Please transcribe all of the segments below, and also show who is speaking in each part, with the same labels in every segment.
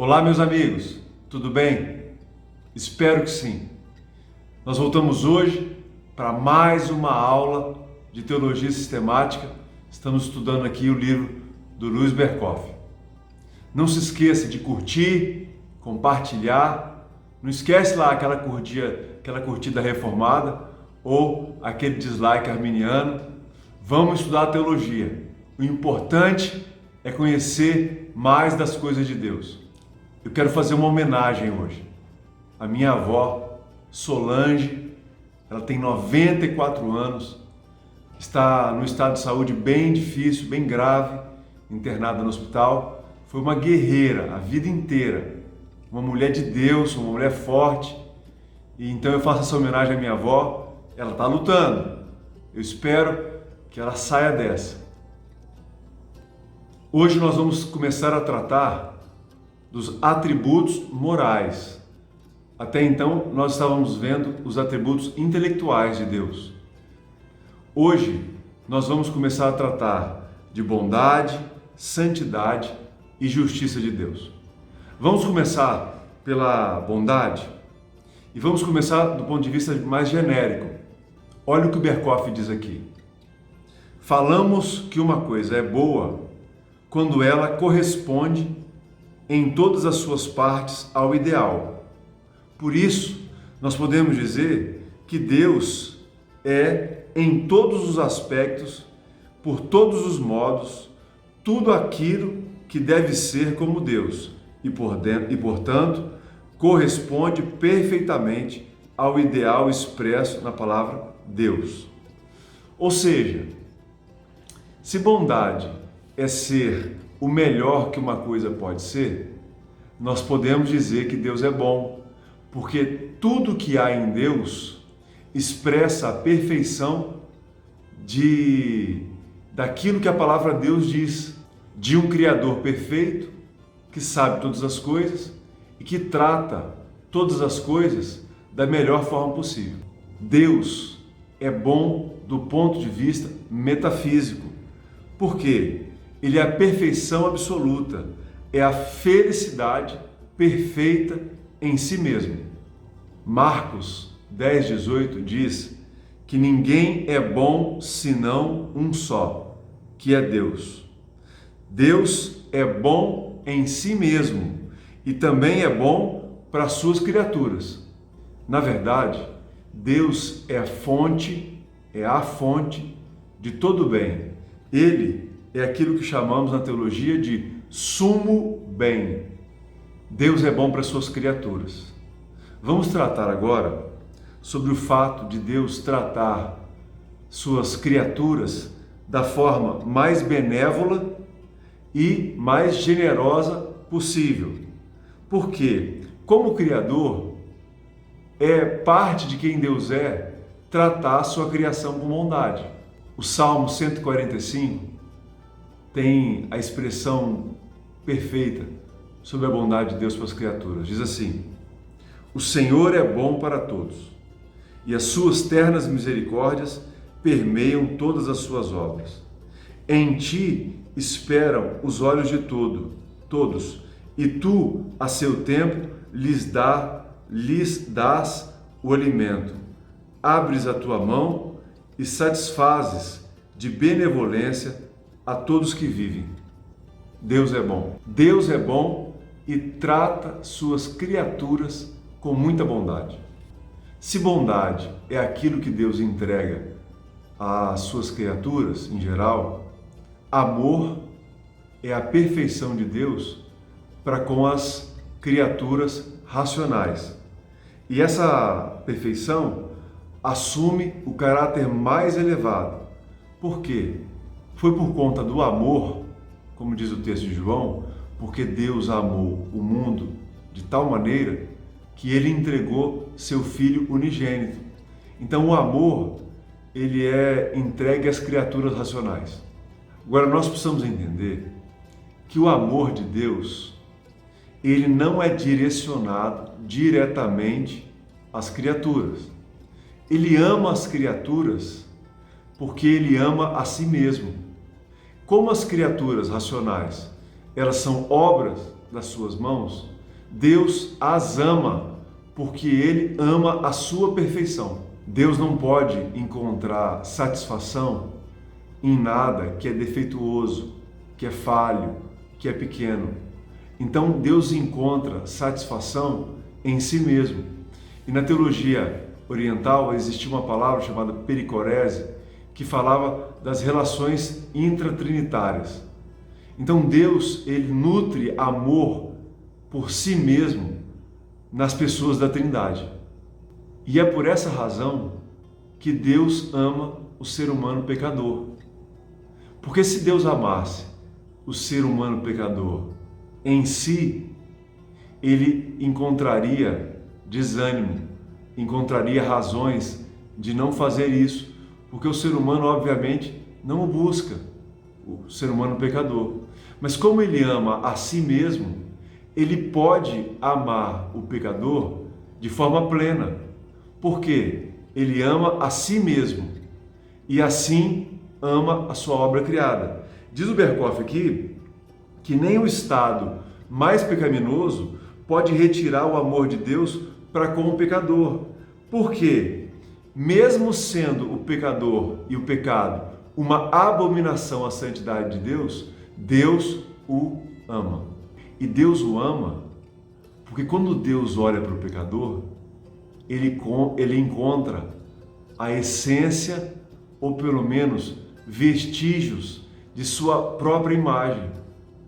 Speaker 1: Olá, meus amigos, tudo bem? Espero que sim. Nós voltamos hoje para mais uma aula de teologia sistemática. Estamos estudando aqui o livro do Luiz Berkoff. Não se esqueça de curtir, compartilhar. Não esquece lá aquela curtida reformada ou aquele dislike arminiano. Vamos estudar a teologia. O importante é conhecer mais das coisas de Deus. Eu quero fazer uma homenagem hoje. A minha avó, Solange, ela tem 94 anos, está num estado de saúde bem difícil, bem grave, internada no hospital. Foi uma guerreira a vida inteira, uma mulher de Deus, uma mulher forte. E então eu faço essa homenagem à minha avó. Ela está lutando. Eu espero que ela saia dessa. Hoje nós vamos começar a tratar dos atributos morais. Até então, nós estávamos vendo os atributos intelectuais de Deus. Hoje, nós vamos começar a tratar de bondade, santidade e justiça de Deus. Vamos começar pela bondade e vamos começar do ponto de vista mais genérico. Olha o que o Berkoff diz aqui. Falamos que uma coisa é boa quando ela corresponde em todas as suas partes ao ideal. Por isso, nós podemos dizer que Deus é, em todos os aspectos, por todos os modos, tudo aquilo que deve ser como Deus e, portanto, corresponde perfeitamente ao ideal expresso na palavra Deus. Ou seja, se bondade é ser o melhor que uma coisa pode ser, nós podemos dizer que Deus é bom, porque tudo que há em Deus expressa a perfeição daquilo que a palavra Deus diz, de um Criador perfeito, que sabe todas as coisas e que trata todas as coisas da melhor forma possível. Deus é bom do ponto de vista metafísico. Por quê? Ele é a perfeição absoluta, é a felicidade perfeita em si mesmo. Marcos 10:18 diz que ninguém é bom senão um só, que é Deus. Deus é bom em si mesmo e também é bom para as suas criaturas. Na verdade, Deus é a fonte de todo bem. Ele é aquilo que chamamos na teologia de sumo bem. Deus é bom para as suas criaturas. Vamos tratar agora sobre o fato de Deus tratar suas criaturas da forma mais benévola e mais generosa possível. Porque, como Criador, é parte de quem Deus é tratar a sua criação com bondade. O Salmo 145 tem a expressão perfeita sobre a bondade de Deus para as criaturas. Diz assim: o Senhor é bom para todos, e as suas ternas misericórdias permeiam todas as suas obras. Em ti esperam os olhos de todos, e tu, a seu tempo, lhes dás o alimento. Abres a tua mão e satisfazes de benevolência a todos que vivem. Deus é bom. Deus é bom e trata suas criaturas com muita bondade. Se bondade é aquilo que Deus entrega às suas criaturas em geral, amor é a perfeição de Deus para com as criaturas racionais. E essa perfeição assume o caráter mais elevado. Por quê? Foi por conta do amor, como diz o texto de João, porque Deus amou o mundo de tal maneira que Ele entregou seu Filho unigênito. Então o amor, ele é entregue às criaturas racionais. Agora nós precisamos entender que o amor de Deus, ele não é direcionado diretamente às criaturas. Ele ama as criaturas porque Ele ama a si mesmo. Como as criaturas racionais, elas são obras das suas mãos, Deus as ama, porque Ele ama a sua perfeição. Deus não pode encontrar satisfação em nada que é defeituoso, que é falho, que é pequeno. Então Deus encontra satisfação em si mesmo. E na teologia oriental existia uma palavra chamada pericorese, que falava das relações intratrinitárias. Então Deus, Ele nutre amor por si mesmo nas pessoas da Trindade. E é por essa razão que Deus ama o ser humano pecador. Porque se Deus amasse o ser humano pecador em si, Ele encontraria desânimo, encontraria razões de não fazer isso, porque o ser humano, obviamente, não o busca, o ser humano pecador. Mas como Ele ama a si mesmo, Ele pode amar o pecador de forma plena, porque Ele ama a si mesmo e assim ama a sua obra criada. Diz o Berkoff aqui que nem o estado mais pecaminoso pode retirar o amor de Deus para com o pecador. Por quê? Mesmo sendo o pecador e o pecado uma abominação à santidade de Deus, Deus o ama. E Deus o ama porque quando Deus olha para o pecador, ele encontra a essência, ou pelo menos vestígios, de sua própria imagem.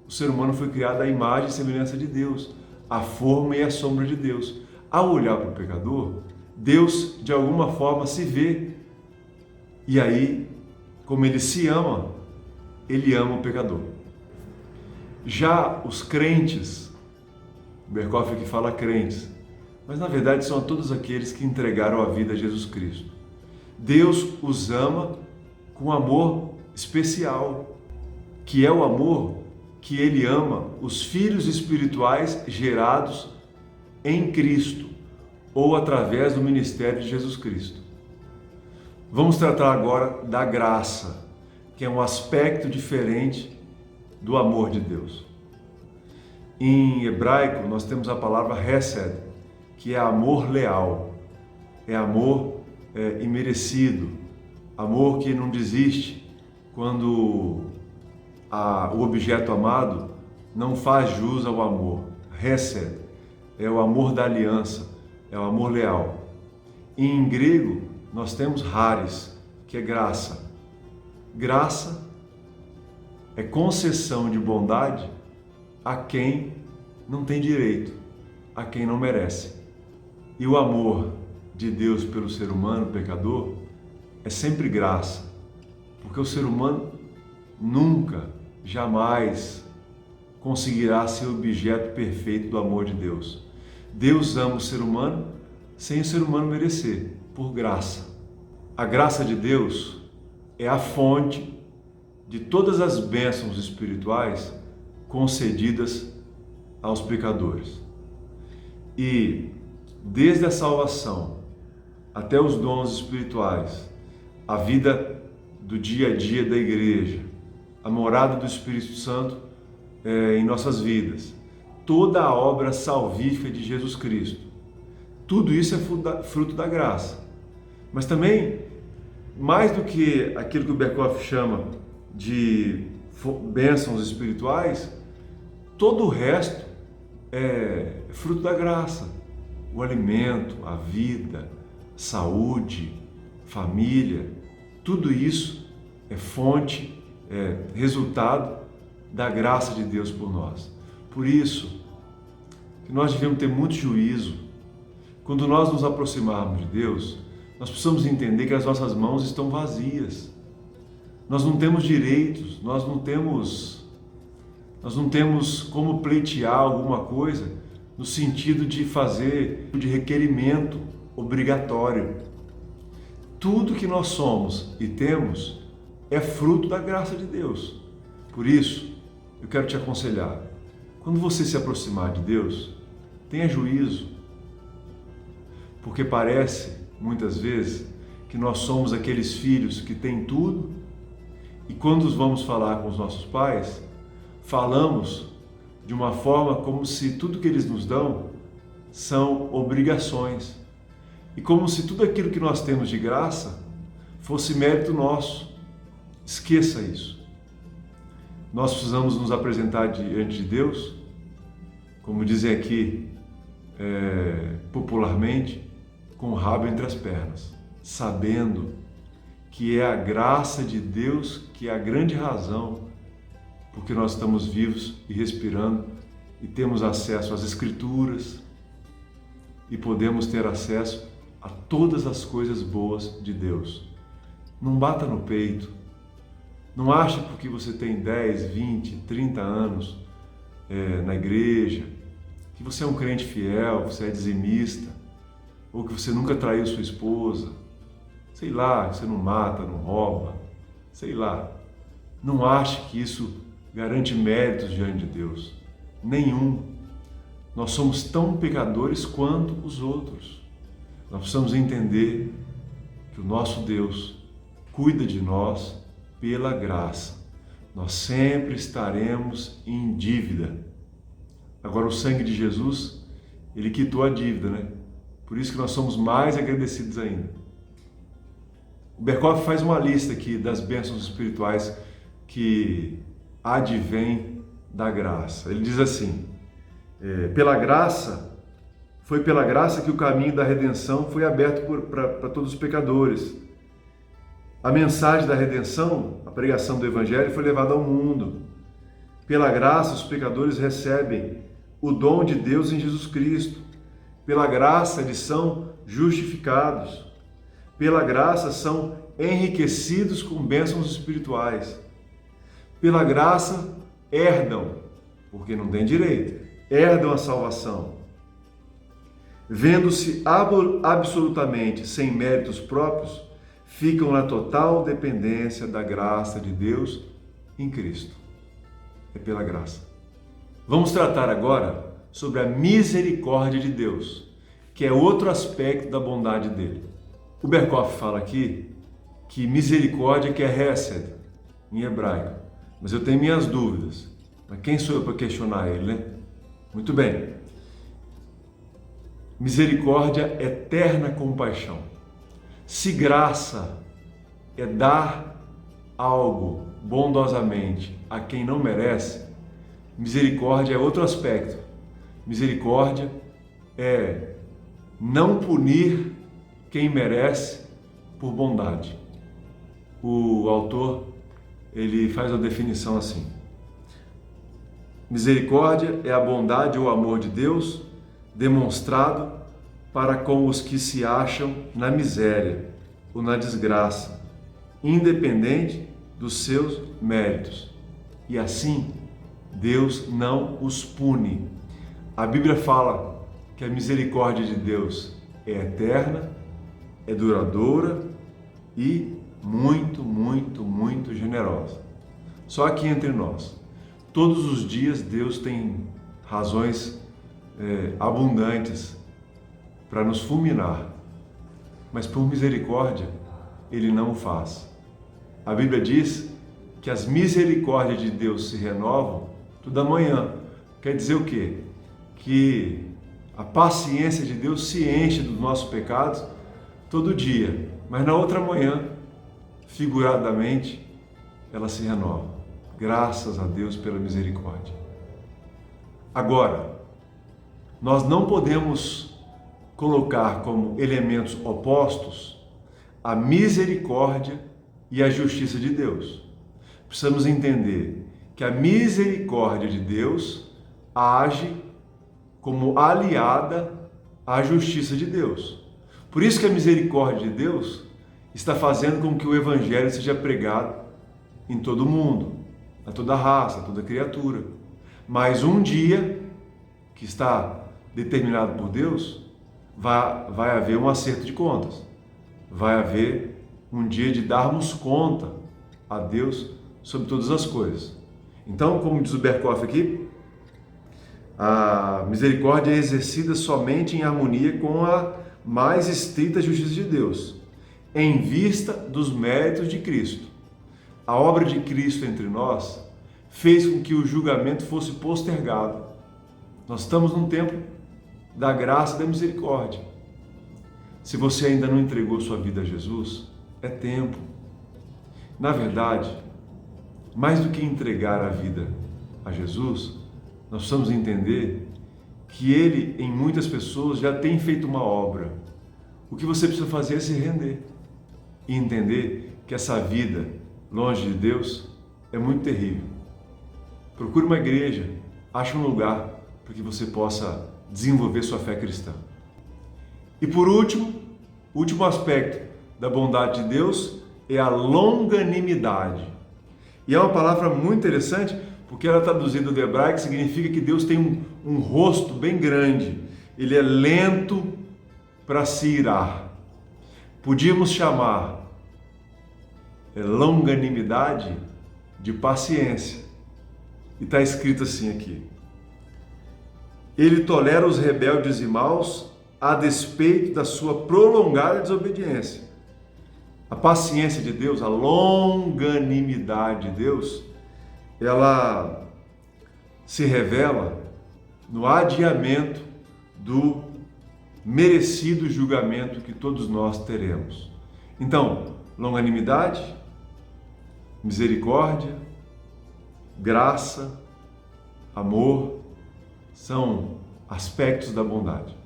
Speaker 1: O ser humano foi criado à imagem e semelhança de Deus, a forma e a sombra de Deus. Ao olhar para o pecador, Deus de alguma forma se vê. E aí, como Ele se ama, Ele ama o pecador. Já os crentes, o Berkoff aqui fala crentes, mas na verdade são todos aqueles que entregaram a vida a Jesus Cristo. Deus os ama com amor especial, que é o amor que Ele ama os filhos espirituais gerados em Cristo ou através do ministério de Jesus Cristo. Vamos tratar agora da graça, que é um aspecto diferente do amor de Deus. Em hebraico nós temos a palavra hesed, que é amor leal, é amor imerecido, amor que não desiste quando o objeto amado não faz jus ao amor. Hesed é o amor da aliança, é o amor leal. Em grego nós temos charis, que é graça. Graça é concessão de bondade a quem não tem direito, a quem não merece. E o amor de Deus pelo ser humano pecador é sempre graça, porque o ser humano nunca, jamais conseguirá ser objeto perfeito do amor de Deus. Deus ama o ser humano sem o ser humano merecer, por graça. A graça de Deus é a fonte de todas as bênçãos espirituais concedidas aos pecadores. E desde a salvação até os dons espirituais, a vida do dia a dia da igreja, a morada do Espírito Santo em nossas vidas, toda a obra salvífica de Jesus Cristo, tudo isso é fruto da graça. Mas também, mais do que aquilo que o Berkoff chama de bênçãos espirituais, todo o resto é fruto da graça. O alimento, a vida, saúde, família, tudo isso é fonte, resultado da graça de Deus por nós. Por isso que nós devemos ter muito juízo. Quando nós nos aproximarmos de Deus, nós precisamos entender que as nossas mãos estão vazias. Nós não temos direitos, nós não temos como pleitear alguma coisa no sentido de fazer de requerimento obrigatório. Tudo que nós somos e temos é fruto da graça de Deus. Por isso, eu quero te aconselhar, quando você se aproximar de Deus, tenha juízo, porque parece, muitas vezes, que nós somos aqueles filhos que têm tudo e quando vamos falar com os nossos pais, falamos de uma forma como se tudo que eles nos dão são obrigações. E como se tudo aquilo que nós temos de graça fosse mérito nosso. Esqueça isso. Nós precisamos nos apresentar diante de Deus, como dizem aqui popularmente, com o rabo entre as pernas, sabendo que é a graça de Deus que é a grande razão porque nós estamos vivos e respirando e temos acesso às Escrituras e podemos ter acesso a todas as coisas boas de Deus. Não bata no peito. Não ache porque você tem 10, 20, 30 anos na igreja, que você é um crente fiel, que você é dizimista, ou que você nunca traiu sua esposa, sei lá, que você não mata, não rouba, sei lá. Não ache que isso garante méritos diante de Deus. Nenhum. Nós somos tão pecadores quanto os outros. Nós precisamos entender que o nosso Deus cuida de nós pela graça. Nós sempre estaremos em dívida. Agora, o sangue de Jesus, ele quitou a dívida, né? Por isso que nós somos mais agradecidos ainda. O Berkoff faz uma lista aqui das bênçãos espirituais que advêm da graça. Ele diz assim: foi pela graça que o caminho da redenção foi aberto para todos os pecadores. A mensagem da redenção, a pregação do Evangelho, foi levada ao mundo. Pela graça, os pecadores recebem o dom de Deus em Jesus Cristo. Pela graça, eles são justificados. Pela graça, são enriquecidos com bênçãos espirituais. Pela graça, herdam, porque não têm direito, herdam a salvação. Vendo-se absolutamente sem méritos próprios, ficam na total dependência da graça de Deus em Cristo. É pela graça. Vamos tratar agora sobre a misericórdia de Deus, que é outro aspecto da bondade dele. O Berkoff fala aqui que misericórdia que é hesed, em hebraico. Mas eu tenho minhas dúvidas. Mas quem sou eu para questionar ele, né? Muito bem. Misericórdia é eterna compaixão. Se graça é dar algo bondosamente a quem não merece, misericórdia é outro aspecto. Misericórdia é não punir quem merece por bondade. O autor, ele faz a definição assim: misericórdia é a bondade ou amor de Deus demonstrado para com os que se acham na miséria ou na desgraça, independente dos seus méritos. E assim, Deus não os pune. A Bíblia fala que a misericórdia de Deus é eterna, é duradoura e muito, muito, muito generosa. Só aqui entre nós, todos os dias Deus tem razões abundantes para nos fulminar, mas por misericórdia Ele não o faz. A Bíblia diz que as misericórdias de Deus se renovam toda manhã. Quer dizer o quê? Que a paciência de Deus se enche dos nossos pecados todo dia, mas na outra manhã, figuradamente, ela se renova. Graças a Deus pela misericórdia. Agora, nós não podemos colocar como elementos opostos a misericórdia e a justiça de Deus. Precisamos entender que a misericórdia de Deus age como aliada à justiça de Deus. Por isso que a misericórdia de Deus está fazendo com que o Evangelho seja pregado em todo o mundo, a toda raça, a toda criatura. Mas um dia, que está determinado por Deus, vai haver um acerto de contas. Vai haver um dia de darmos conta a Deus sobre todas as coisas. Então, como diz o Berkoff aqui, a misericórdia é exercida somente em harmonia com a mais estrita justiça de Deus, em vista dos méritos de Cristo. A obra de Cristo entre nós fez com que o julgamento fosse postergado. Nós estamos num tempo da graça e da misericórdia. Se você ainda não entregou sua vida a Jesus, é tempo. Na verdade, mais do que entregar a vida a Jesus, nós precisamos entender que Ele, em muitas pessoas, já tem feito uma obra. O que você precisa fazer é se render e entender que essa vida longe de Deus é muito terrível. Procure uma igreja, ache um lugar para que você possa desenvolver sua fé cristã. E por último, o último aspecto da bondade de Deus é a longanimidade. E é uma palavra muito interessante, porque ela é traduzida do hebraico, significa que Deus tem um rosto bem grande. Ele é lento para se irar. Podíamos chamar longanimidade de paciência. E está escrito assim aqui: Ele tolera os rebeldes e maus a despeito da sua prolongada desobediência. A paciência de Deus, a longanimidade de Deus, ela se revela no adiamento do merecido julgamento que todos nós teremos. Então, longanimidade, misericórdia, graça, amor, são aspectos da bondade.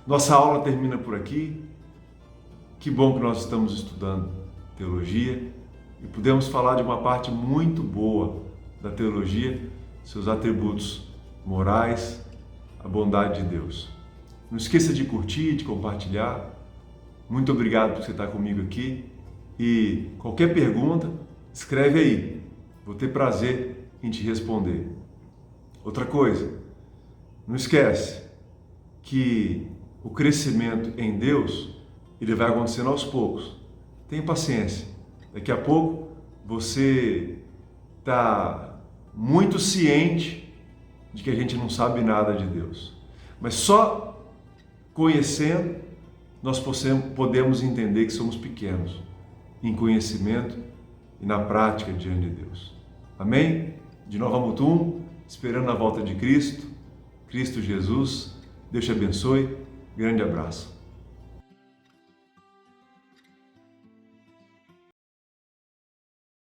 Speaker 1: Nossa aula termina por aqui. Que bom que nós estamos estudando teologia e podemos falar de uma parte muito boa da teologia, seus atributos morais, a bondade de Deus. Não esqueça de curtir, de compartilhar. Muito obrigado por você estar comigo aqui e qualquer pergunta, escreve aí. Vou ter prazer em te responder. Outra coisa, não esquece que o crescimento em Deus, ele vai acontecendo aos poucos. Tenha paciência. Daqui a pouco você está muito ciente de que a gente não sabe nada de Deus. Mas só conhecendo, nós podemos entender que somos pequenos em conhecimento e na prática diante de Deus. Amém? De Nova Mutum, esperando a volta de Cristo, Cristo Jesus. Deus te abençoe. Grande abraço.